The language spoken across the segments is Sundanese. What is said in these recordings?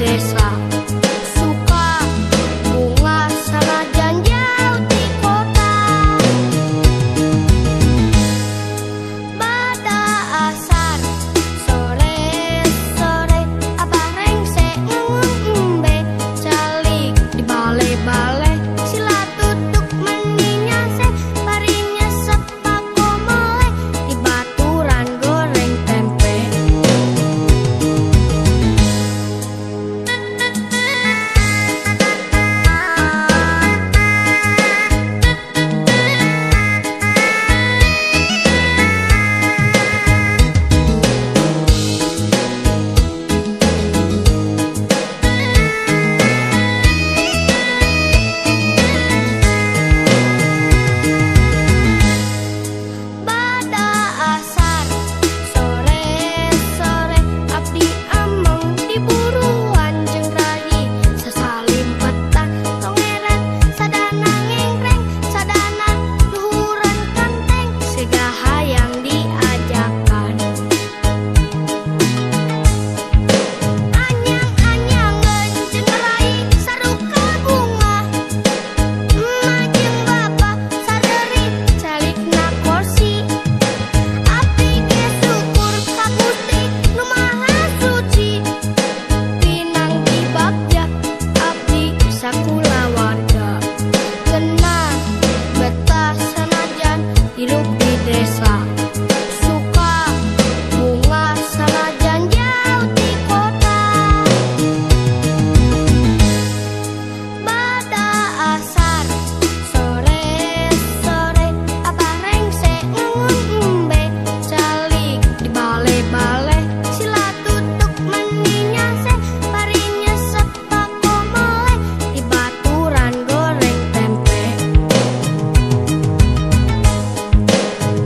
desa. Suka bunga sanajan jauh di kota. Pada asar sore-sore abah rengse ngombe calik di bale-bale sila tutuk mendinya se parinya sepako mole di baturan goreng tempe. Pada asar sore-sore abdi ameng diburuan jeung rai sasalim petah tongeret sadana ngengreng sadana luhuran kanteng siga hayang diajakan. Anyang-anyangeun jeung rai saruka bunga emak jeung bapa saderi calikna kursi. Abdi ge syukur ka Gusti nu Maha Suci pinang di bagja abdi sakulawarga keunah betah sanajan hirup di desa. Suka bunga sanajan jauh di kota. Pada asar sore-sore abah rengse ngombe calik di bale-bale sila tutuk mendinya se parinya sepako mole di baturan goreng tempe.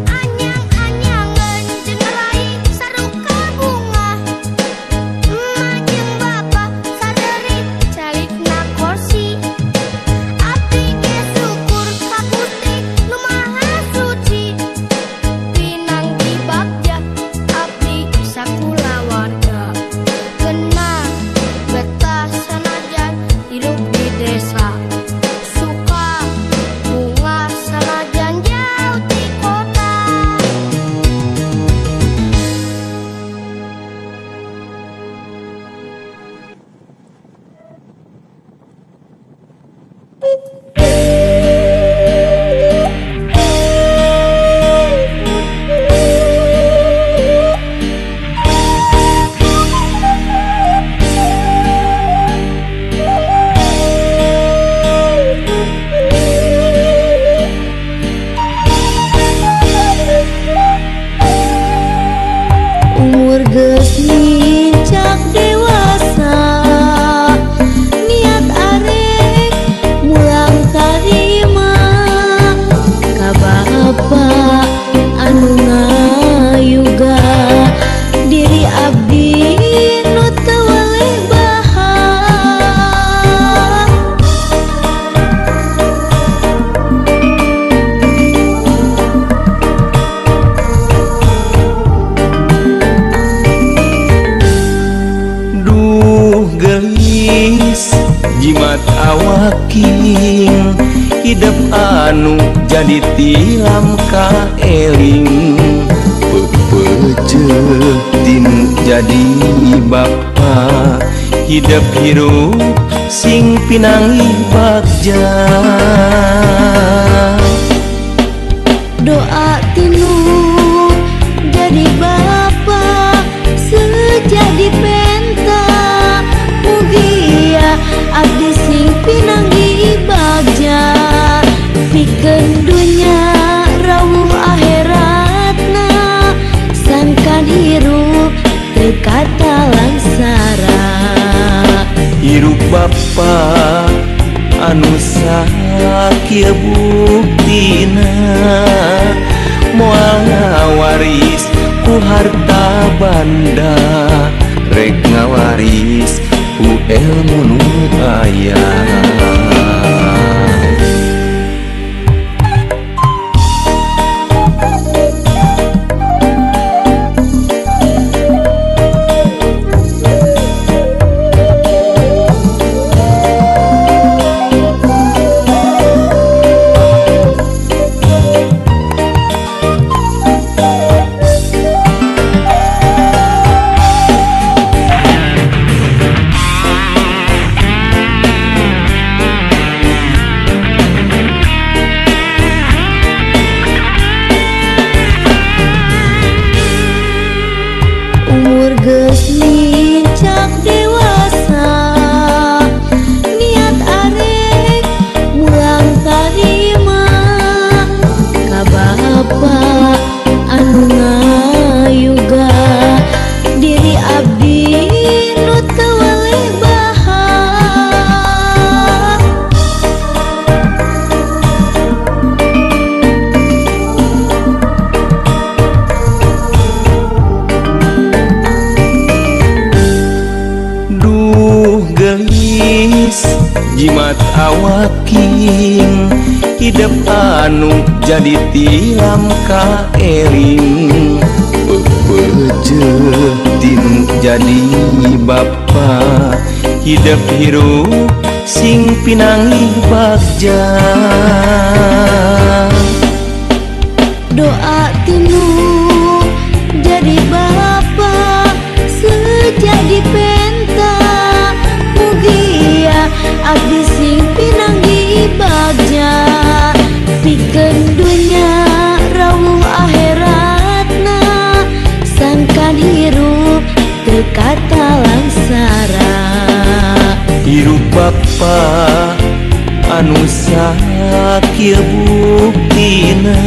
Anyang-anyangeun jeung rai saruka bunga emak jeung bapa saderi calikna kursi. Abdi ge syukur ka Gusti nu Maha Suci pinang di bagja abdi sakulawarga keunah betah sanajan hirup di desa. Suka bunga sanajan jauh di kota. Umur geus nginjak dewasa, niat arek mulang tarima ka bapa anu ngayuga diri abdi nu teu waleh baha. Duh gelis jimat awaking hidup anu jadi tilam ka eling pepeuceuk tinu jadi bapa hidup hirup sing pinangi bagja. Doa tinu jadi bapa sejadi penta mugia abdi sing pinanggi bagja pikeun dunya rawuh akhiratna sangkan hirup teu kata langsara. Hirup bapa anu sakieu buktina moal ngawaris ku harta banda rek ngawaris ku ilmu nu aya. awaking hidup anu jadi tilam ka eling bebeje tinu jadi bapa hidup hirup sing pinangih bagja doa tinu jadi bapa sejadi penta mugia abdi sing pinanggi bagja pikeun dunya rawuh akhiratna sangkan hirup teu kata langsara hirup bapa anu sakieu buktina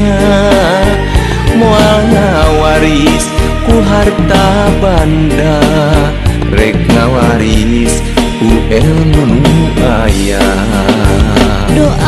moal ngawaris ku harta banda rek ngawaris ku ilmu nu aya doa